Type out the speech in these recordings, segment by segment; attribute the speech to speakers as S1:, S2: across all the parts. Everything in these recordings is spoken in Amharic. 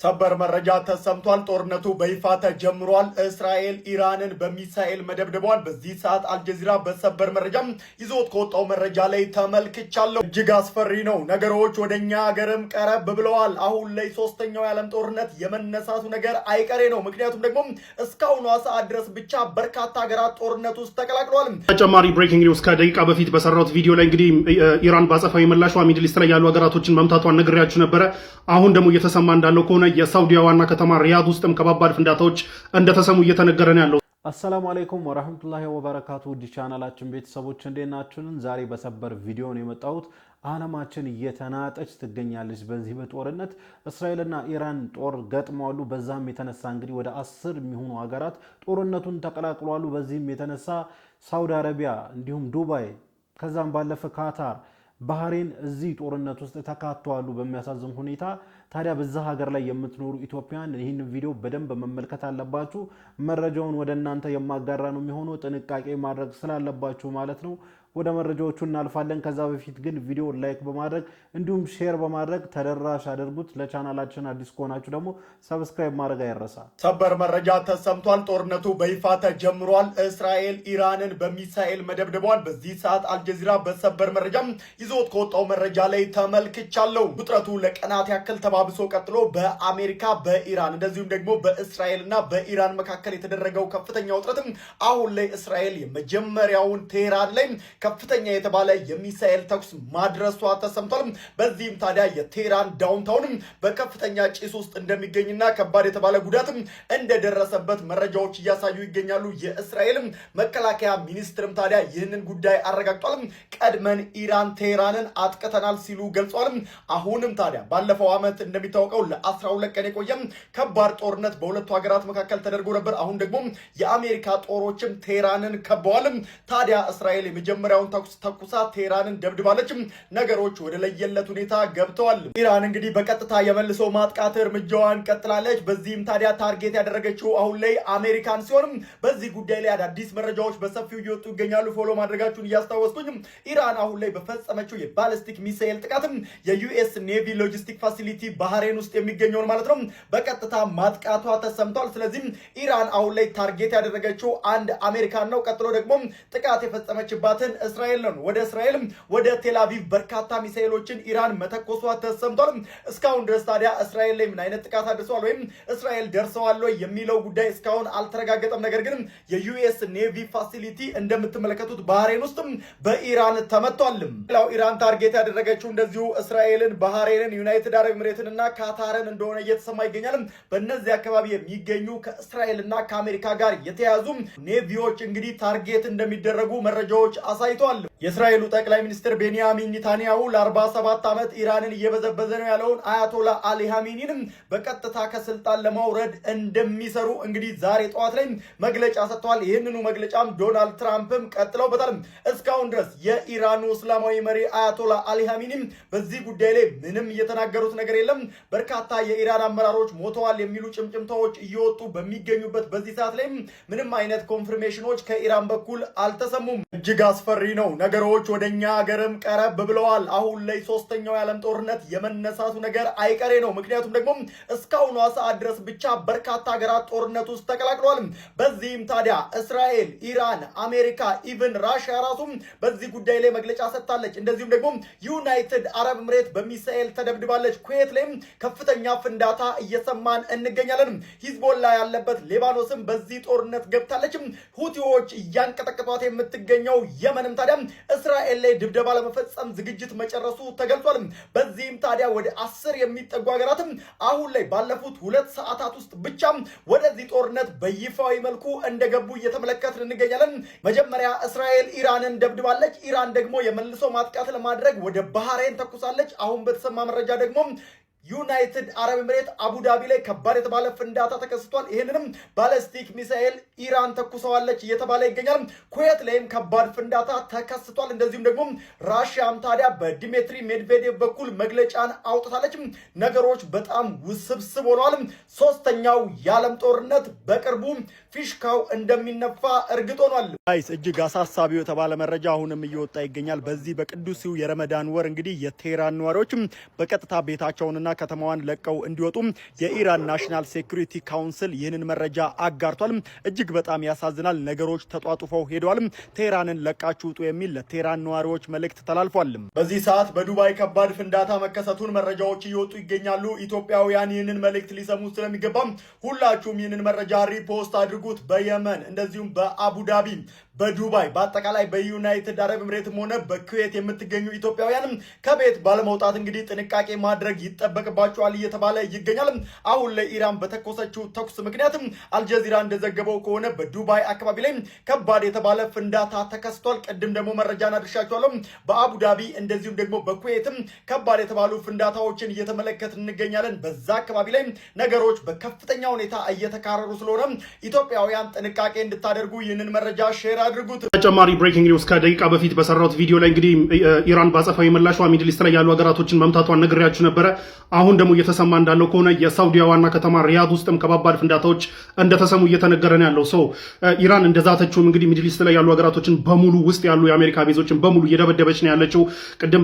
S1: ሰበር መረጃ ተሰምቷል። ጦርነቱ በይፋ ተጀምሯል። እስራኤል ኢራንን በሚሳኤል መደብደቧን በዚህ ሰዓት አልጀዚራ በሰበር መረጃም ይዞት ከወጣው መረጃ ላይ ተመልክቻለሁ። እጅግ አስፈሪ ነው። ነገሮች ወደኛ ሀገርም ቀረብ ብለዋል። አሁን ላይ ሶስተኛው የዓለም ጦርነት የመነሳቱ ነገር አይቀሬ ነው። ምክንያቱም ደግሞ እስካሁኗ ሰዓት ድረስ ብቻ በርካታ ሀገራት ጦርነት ውስጥ ተቀላቅለዋል።
S2: ተጨማሪ ብሬኪንግ ኒውስ ከደቂቃ በፊት በሰራሁት ቪዲዮ ላይ እንግዲህ ኢራን ባጸፋዊ ምላሿ ሚድል ኢስት ላይ ያሉ ሀገራቶችን መምታቷን ነግሬያችሁ ነበረ። አሁን ደግሞ እየተሰማ እንዳለው ከሆነ የሳውዲያ ዋና ከተማ ሪያድ ውስጥም ከባባድ ፍንዳታዎች እንደተሰሙ እየተነገረ ነው ያለው።
S3: አሰላሙ አለይኩም ወራህመቱላሂ ወበረካቱ። ውድ ቻናላችን ቤተሰቦች እንዴት ናችሁልን? ዛሬ በሰበር ቪዲዮ ነው የመጣሁት። ዓለማችን እየተናጠች ትገኛለች በዚህ በጦርነት እስራኤልና ኢራን ጦር ገጥመዋሉ። በዛም የተነሳ እንግዲህ ወደ 10 የሚሆኑ ሀገራት ጦርነቱን ተቀላቅለዋሉ። በዚህም የተነሳ ሳውዲ አረቢያ እንዲሁም ዱባይ ከዛም ባለፈ ካታር ባህሬን እዚህ ጦርነት ውስጥ ተካተዋሉ በሚያሳዝን ሁኔታ። ታዲያ በዛ ሀገር ላይ የምትኖሩ ኢትዮጵያን ይህን ቪዲዮ በደንብ መመልከት አለባችሁ። መረጃውን ወደ እናንተ የማጋራ ነው የሚሆነው፣ ጥንቃቄ ማድረግ ስላለባችሁ ማለት ነው። ወደ መረጃዎቹ እናልፋለን። ከዛ በፊት ግን ቪዲዮ ላይክ በማድረግ እንዲሁም ሼር በማድረግ ተደራሽ አድርጉት። ለቻናላችን አዲስ ከሆናችሁ ደግሞ ሰብስክራይብ ማድረግ አይረሳ።
S1: ሰበር መረጃ ተሰምቷል። ጦርነቱ በይፋ ተጀምሯል። እስራኤል ኢራንን በሚሳኤል መደብደቧን በዚህ ሰዓት አልጀዚራ በሰበር መረጃም ይዞት ከወጣው መረጃ ላይ ተመልክቻለሁ። ውጥረቱ ለቀናት ያክል ተባብሶ ቀጥሎ በአሜሪካ በኢራን እንደዚሁም ደግሞ በእስራኤልና በኢራን መካከል የተደረገው ከፍተኛ ውጥረትም አሁን ላይ እስራኤል የመጀመሪያውን ቴህራን ላይ ከፍተኛ የተባለ የሚሳኤል ተኩስ ማድረሷ ተሰምቷል። በዚህም ታዲያ የቴህራን ዳውንታውን በከፍተኛ ጭስ ውስጥ እንደሚገኝና ከባድ የተባለ ጉዳትም እንደደረሰበት መረጃዎች እያሳዩ ይገኛሉ። የእስራኤል መከላከያ ሚኒስትርም ታዲያ ይህንን ጉዳይ አረጋግጧል። ቀድመን ኢራን ቴህራንን አጥቅተናል ሲሉ ገልጿል። አሁንም ታዲያ ባለፈው ዓመት እንደሚታወቀው ለ12 ቀን የቆየም ከባድ ጦርነት በሁለቱ ሀገራት መካከል ተደርጎ ነበር። አሁን ደግሞ የአሜሪካ ጦሮችም ቴህራንን ከበዋል። ታዲያ እስራኤል የመጀመሪያውን ተኩሳ ቴህራንን ደብድባለች። ነገሮች ወደ ለየለት ሁኔታ ገብተዋል። ኢራን እንግዲህ በቀጥታ የመልሶ ማጥቃት እርምጃዋን ቀጥላለች። በዚህም ታዲያ ታርጌት ያደረገችው አሁን ላይ አሜሪካን ሲሆን በዚህ ጉዳይ ላይ አዳዲስ መረጃዎች በሰፊው እየወጡ ይገኛሉ። ፎሎ ማድረጋችሁን እያስታወስኩኝ ኢራን አሁን ላይ በፈጸመችው የባሊስቲክ ሚሳኤል ጥቃትም የዩኤስ ኔቪ ሎጂስቲክ ፋሲሊቲ ባህሬን ውስጥ የሚገኘውን ማለት ነው በቀጥታ ማጥቃቷ ተሰምቷል። ስለዚህ ኢራን አሁን ላይ ታርጌት ያደረገችው አንድ አሜሪካን ነው። ቀጥሎ ደግሞ ጥቃት የፈጸመችባትን እስራኤል ነው። ወደ እስራኤል ወደ ቴልአቪቭ በርካታ ሚሳኤሎችን ኢራን መተኮሷ ተሰምቷል። እስካሁን ድረስ ታዲያ እስራኤል ላይ ምን አይነት ጥቃት አድርሰዋል ወይም እስራኤል ደርሰዋል ወይ የሚለው ጉዳይ እስካሁን አልተረጋገጠም። ነገር ግን የዩኤስ ኔቪ ፋሲሊቲ እንደምትመለከቱት ባህሬን ውስጥ በኢራን ተመቷል። ሌላው ኢራን ታርጌት ያደረገችው እንደዚሁ እስራኤልን፣ ባህሬንን፣ ዩናይትድ አረብ ኤሚሬትን እና ካታርን እንደሆነ እየተሰማ ይገኛል። በእነዚህ አካባቢ የሚገኙ ከእስራኤልና ከአሜሪካ ጋር የተያዙ ኔቪዎች እንግዲህ ታርጌት እንደሚደረጉ መረጃዎች አሳይቷል። የእስራኤሉ ጠቅላይ ሚኒስትር ቤንያሚን ኔታንያሁ ለ47 ዓመት ኢራንን እየበዘበዘ ነው ያለውን አያቶላ አሊ ኻሜኒንም በቀጥታ ከስልጣን ለማውረድ እንደሚሰሩ እንግዲህ ዛሬ ጠዋት ላይ መግለጫ ሰጥተዋል። ይህንኑ መግለጫም ዶናልድ ትራምፕም ቀጥለውበታል። እስካሁን ድረስ የኢራኑ እስላማዊ መሪ አያቶላ አሊ ኻሜኒም በዚህ ጉዳይ ላይ ምንም እየተናገሩት ነገር የለም። በርካታ የኢራን አመራሮች ሞተዋል የሚሉ ጭምጭምታዎች እየወጡ በሚገኙበት በዚህ ሰዓት ላይ ምንም አይነት ኮንፍርሜሽኖች ከኢራን በኩል አልተሰሙም። እጅግ አስፈሪ ነው። ነገሮች ወደኛ ሀገርም ቀረብ ብለዋል። አሁን ላይ ሶስተኛው የዓለም ጦርነት የመነሳቱ ነገር አይቀሬ ነው። ምክንያቱም ደግሞ እስካሁኗ ሰዓት ድረስ ብቻ በርካታ ሀገራት ጦርነት ውስጥ ተቀላቅለዋል። በዚህም ታዲያ እስራኤል፣ ኢራን፣ አሜሪካ ኢቭን ራሽያ ራሱ በዚህ ጉዳይ ላይ መግለጫ ሰጥታለች። እንደዚሁም ደግሞ ዩናይትድ አረብ ኤሚሬት በሚሳኤል ተደብድባለች። ኩዌት ላይም ከፍተኛ ፍንዳታ እየሰማን እንገኛለን። ሂዝቦላ ያለበት ሌባኖስም በዚህ ጦርነት ገብታለች። ሁቲዎች እያንቀጠቀጧት የምትገኘው የመንም ታዲያ እስራኤል ላይ ድብደባ ለመፈጸም ዝግጅት መጨረሱ ተገልጿል። በዚህም ታዲያ ወደ 10 የሚጠጉ ሀገራትም አሁን ላይ ባለፉት 2 ሰዓታት ውስጥ ብቻ ወደዚህ ጦርነት በይፋዊ መልኩ እንደገቡ እየተመለከትን እንገኛለን። መጀመሪያ እስራኤል ኢራንን ደብድባለች። ኢራን ደግሞ የመልሶ ማጥቃት ለማድረግ ወደ ባህሬን ተኩሳለች። አሁን በተሰማ መረጃ ደግሞ ዩናይትድ አረብ ኤሚሬት አቡዳቢ ላይ ከባድ የተባለ ፍንዳታ ተከስቷል። ይህንንም ባሊስቲክ ሚሳኤል ኢራን ተኩሰዋለች እየተባለ ይገኛል። ኩዌት ላይም ከባድ ፍንዳታ ተከስቷል። እንደዚሁም ደግሞ ራሽያም ታዲያ በዲሜትሪ ሜድቬዴቭ በኩል መግለጫን አውጥታለች። ነገሮች በጣም ውስብስብ ሆነዋል። ሶስተኛው የዓለም ጦርነት በቅርቡ ፊሽካው እንደሚነፋ እርግጥ ሆኗል። እጅግ አሳሳቢው የተባለ መረጃ አሁንም እየወጣ ይገኛል። በዚህ በቅዱሱ የረመዳን ወር እንግዲህ የቴህራን ነዋሪዎች በቀጥታ ቤታቸውንና ከተማዋን ለቀው እንዲወጡ የኢራን ናሽናል ሴኩሪቲ ካውንስል ይህንን መረጃ አጋርቷል። እጅግ በጣም ያሳዝናል። ነገሮች ተጧጡፈው ሄደዋል። ቴህራንን ለቃችሁ ውጡ የሚል ለቴህራን ነዋሪዎች መልእክት ተላልፏል። በዚህ ሰዓት በዱባይ ከባድ ፍንዳታ መከሰቱን መረጃዎች እየወጡ ይገኛሉ። ኢትዮጵያውያን ይህንን መልእክት ሊሰሙ ስለሚገባ ሁላችሁም ይህንን መረጃ ሪፖስት አድርጉት። በየመን እንደዚሁም በአቡዳቢ በዱባይ በአጠቃላይ በዩናይትድ አረብ ኤምሬትም ሆነ በኩዌት የምትገኙ ኢትዮጵያውያንም ከቤት ባለመውጣት እንግዲህ ጥንቃቄ ማድረግ ይጠበቅባቸዋል እየተባለ ይገኛል። አሁን ላይ ኢራን በተኮሰችው ተኩስ ምክንያትም አልጀዚራ እንደዘገበው ከሆነ በዱባይ አካባቢ ላይ ከባድ የተባለ ፍንዳታ ተከስቷል። ቅድም ደግሞ መረጃን አድርሻቸዋለሁ። በአቡዳቢ እንደዚሁም ደግሞ በኩዌትም ከባድ የተባሉ ፍንዳታዎችን እየተመለከት እንገኛለን። በዛ አካባቢ ላይ ነገሮች በከፍተኛ ሁኔታ እየተካረሩ ስለሆነ ኢትዮጵያውያን ጥንቃቄ እንድታደርጉ ይህንን መረጃ ሼር አድርጉት።
S2: ተጨማሪ ብሬኪንግ ኒውስ ከደቂቃ በፊት በሰራሁት ቪዲዮ ላይ እንግዲህ ኢራን ባጸፋዊ ምላሿ ሚድል ኢስት ላይ ያሉ ሀገራቶችን መምታቷን ነግሬያችሁ ነበረ። አሁን ደግሞ እየተሰማ እንዳለው ከሆነ የሳውዲያ ዋና ከተማ ሪያድ ውስጥም ከባባድ ፍንዳታዎች እንደተሰሙ እየተነገረ ነው ያለው። ሰው ኢራን እንደዛተችውም እንግዲህ ሚድል ኢስት ላይ ያሉ ሀገራቶችን በሙሉ ውስጥ ያሉ የአሜሪካ ቤዞችን በሙሉ እየደበደበች ነው ያለችው።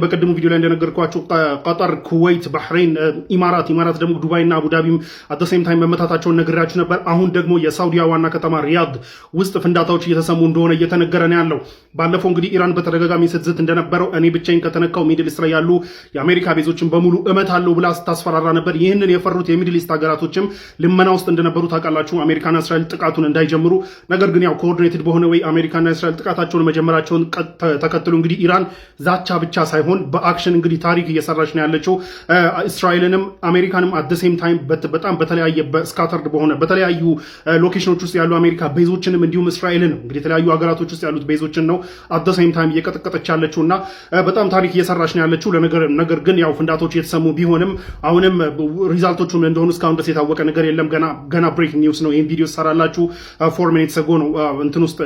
S2: በቅድሙ ቪዲዮ ላይ እንደነገርኳችሁ ቀጠር፣ ኩዌት፣ ባህሬን፣ ኢማራት ደግሞ ዱባይና አቡዳቢም አተሴም ታይም መመታታቸውን ነግሬያችሁ ነበር። አሁን ደግሞ የሳውዲያ ዋና ከተማ ሪያድ ውስጥ ፍንዳታዎች እየተሰሙ እንደሆነ እየተነገረ ነው ያለው። ባለፈው እንግዲህ ኢራን በተደጋጋሚ ስትዝት እንደነበረው እኔ ብቻዬን ከተነካው ሚድል ኢስት ላይ ያሉ የአሜሪካ ቤዞችን በሙሉ እመታለሁ ብላ ስታስፈራራ ነበር። ይህንን የፈሩት የሚድል ኢስት ሀገራቶችም ልመና ውስጥ እንደነበሩ ታውቃላችሁ። አሜሪካና እስራኤል ጥቃቱን እንዳይጀምሩ። ነገር ግን ያው ኮኦርዲኔትድ በሆነ ወይ አሜሪካና እስራኤል ጥቃታቸውን መጀመራቸውን ተከትሎ እንግዲህ ኢራን ዛቻ ብቻ ሳይሆን በአክሽን እንግዲህ ታሪክ እየሰራች ነው ያለችው። እስራኤልንም አሜሪካንም አደሴም ታይም በጣም በተለያየ በስካተርድ በሆነ በተለያዩ ሎኬሽኖች ውስጥ ያሉ አሜሪካ ቤዞችንም እንዲሁም እስራኤልን እንግዲህ የተለያዩ ሀገራቶች ውስጥ ያሉት ቤዞችን ነው አደሴም ታይም እየቀጠቀጠች ያለችው እና በጣም ታሪክ እየሰራች ነው ያለችው። ነገር ግን ያው ፍንዳቶች የተሰሙ ቢሆንም አሁንም ሪዛልቶቹ ምን እንደሆኑ እስካሁን ድረስ የታወቀ ነገር የለም። ገና ብሬኪንግ ኒውስ ነው። ይህን ቪዲዮ ሰራላችሁ 4 ሚኒትስ አጎ ነው እንትን ውስጥ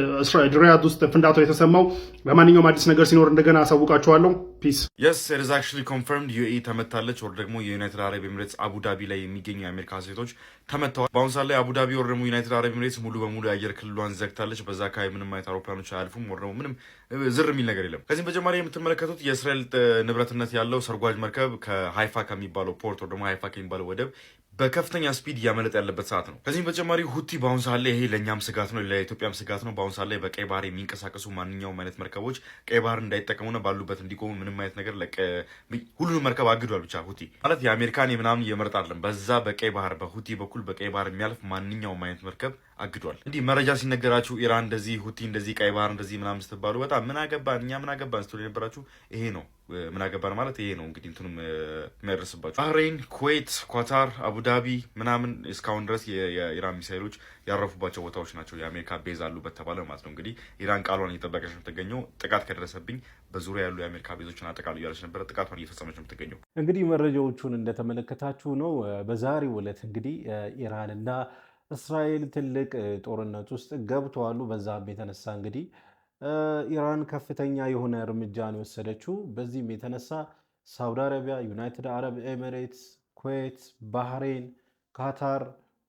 S2: ሪያድ ውስጥ ፍንዳታው የተሰማው። ለማንኛውም አዲስ ነገር ሲኖር እንደገና አሳውቃችኋለሁ። ፒስ
S4: የስ ኢት ኢዝ አክቹዋሊ ኮንፈርምድ ዩኤኢ ተመታለች። ወር ደግሞ የዩናይትድ አረብ ኤሚሬትስ አቡዳቢ ላይ የሚገኙ የአሜሪካ ሴቶች ተመተዋል። በአሁኑ ሰዓት ላይ አቡዳቢ ወር ደግሞ ዩናይትድ አረብ ኤሚሬትስ ሙሉ በሙሉ የአየር ክልሏን ዘግታለች። በዛ አካባቢ ምንም አይነት አውሮፕላኖች አያልፉም። ወር ደግሞ ምንም ዝር የሚል ነገር የለም። ከዚህም በተጨማሪ የምትመለከቱት የእስራኤል ንብረትነት ያለው ሰርጓጅ መርከብ ከሃይፋ ከሚባለው ፖርት ወር ደግሞ ሃይፋ ከሚባለው ወደብ በከፍተኛ ስፒድ እያመለጠ ያለበት ሰዓት ነው። ከዚህም በተጨማሪ ሁቲ በአሁኑ ሰዓት ላይ ይሄ ለእኛም ስጋት ነው፣ ለኢትዮጵያም ስጋት ነው። በአሁኑ ሰዓት ላይ በቀይ ባህር የሚንቀሳቀሱ ማንኛውም አይነት መርከቦች ቀይ ባህር እንዳይጠቀሙና ባሉበት እንዲቆሙ ምንም አይነት ነገር ሁሉንም መርከብ አግዷል። ብቻ ሁቲ ማለት የአሜሪካን የምናምን እየመረጥ አይደለም። በዛ በቀይ ባህር በሁቲ በኩል በቀይ ባህር የሚያልፍ ማንኛውም አይነት መርከብ አግዷል። እንዲህ መረጃ ሲነገራችሁ ኢራን እንደዚህ ሁቲ እንደዚህ ቀይ ባህር እንደዚህ ምናምን ስትባሉ በጣም ምን አገባን እኛ ምን አገባን ስትሉ የነበራችሁ ይሄ ነው። ምን አገባን ማለት ይሄ ነው። እንግዲህ እንትኑም የሚያደርስባችሁ ባህሬን፣ ኩዌት፣ ኳታር፣ አቡዳቢ ምናምን እስካሁን ድረስ የኢራን ሚሳይሎች ያረፉባቸው ቦታዎች ናቸው። የአሜሪካ ቤዝ አሉበት ተባለ ማለት ነው። እንግዲህ ኢራን ቃሏን እየጠበቀች ነው የምትገኘው። ጥቃት ከደረሰብኝ በዙሪያ ያሉ የአሜሪካ ቤዞችን አጠቃሉ እያለች ነበረ። ጥቃቷን እየፈጸመች ነው የምትገኘው።
S3: እንግዲህ መረጃዎቹን እንደተመለከታችሁ ነው። በዛሬው ዕለት እንግዲህ ኢራንና እስራኤል ትልቅ ጦርነት ውስጥ ገብተዋሉ። በዛም የተነሳ እንግዲህ ኢራን ከፍተኛ የሆነ እርምጃ ነው የወሰደችው። በዚህም የተነሳ ሳውዲ አረቢያ፣ ዩናይትድ አረብ ኤሚሬትስ፣ ኩዌት፣ ባህሬን፣ ካታር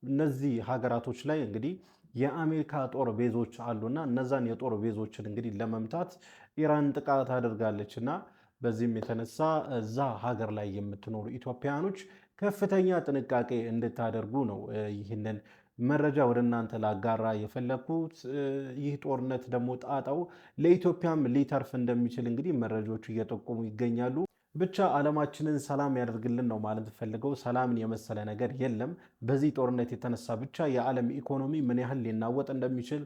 S3: እነዚህ ሀገራቶች ላይ እንግዲህ የአሜሪካ ጦር ቤዞች አሉና እነዛን የጦር ቤዞችን እንግዲህ ለመምታት ኢራን ጥቃት አድርጋለች እና በዚህም የተነሳ እዛ ሀገር ላይ የምትኖሩ ኢትዮጵያውያኖች ከፍተኛ ጥንቃቄ እንድታደርጉ ነው ይህንን መረጃ ወደ እናንተ ላጋራ የፈለኩት። ይህ ጦርነት ደግሞ ጣጣው ለኢትዮጵያም ሊተርፍ እንደሚችል እንግዲህ መረጃዎቹ እየጠቆሙ ይገኛሉ። ብቻ ዓለማችንን ሰላም ያደርግልን ነው ማለት ፈልገው። ሰላምን የመሰለ ነገር የለም። በዚህ ጦርነት የተነሳ ብቻ የዓለም ኢኮኖሚ ምን ያህል ሊናወጥ እንደሚችል፣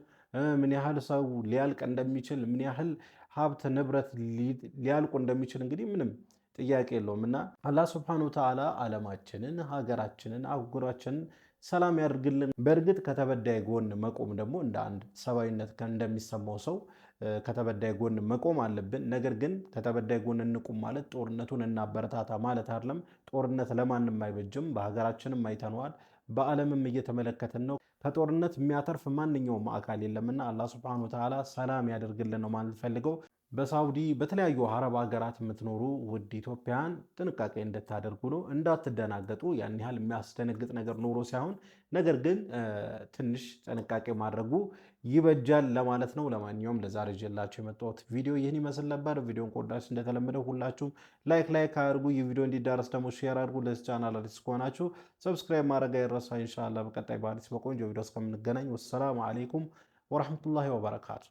S3: ምን ያህል ሰው ሊያልቅ እንደሚችል፣ ምን ያህል ሀብት ንብረት ሊያልቁ እንደሚችል እንግዲህ ምንም ጥያቄ የለውም እና አላህ ሱብሓነሁ ወተዓላ ዓለማችንን፣ ሀገራችንን፣ አህጉራችንን ሰላም ያድርግልን። በእርግጥ ከተበዳይ ጎን መቆም ደግሞ እንደ አንድ ሰብአዊነት እንደሚሰማው ሰው ከተበዳይ ጎን መቆም አለብን። ነገር ግን ከተበዳይ ጎን እንቁም ማለት ጦርነቱን እናበረታታ ማለት አይደለም። ጦርነት ለማንም አይበጅም። በሀገራችንም አይተነዋል፣ በዓለምም እየተመለከትን ነው። ከጦርነት የሚያተርፍ ማንኛውም አካል የለምና አላህ ሱብሓነሁ ወተዓላ ሰላም ያደርግልን ነው ማለት ፈልገው። በሳውዲ በተለያዩ አረብ ሀገራት የምትኖሩ ውድ ኢትዮጵያን ጥንቃቄ እንድታደርጉ ነው። እንዳትደናገጡ። ያን ያህል የሚያስደነግጥ ነገር ኖሮ ሳይሆን ነገር ግን ትንሽ ጥንቃቄ ማድረጉ ይበጃል ለማለት ነው። ለማንኛውም ለዛሬ ይዤላችሁ የመጣሁት ቪዲዮ ይህን ይመስል ነበር። ቪዲዮን ከወዳችሁ እንደተለመደው ሁላችሁም ላይክ አድርጉ። ይህ ቪዲዮ እንዲዳረስ ደግሞ ሼር አድርጉ። ለዚህ ቻናል አዲስ ከሆናችሁ ሰብስክራይብ ማድረግ አይረሳ። ኢንሻአላህ በቀጣይ በአዲስ በቆንጆ ቪዲዮ እስከምንገናኝ ወሰላሙ አለይኩም ወራህመቱላሂ ወበረካቱ።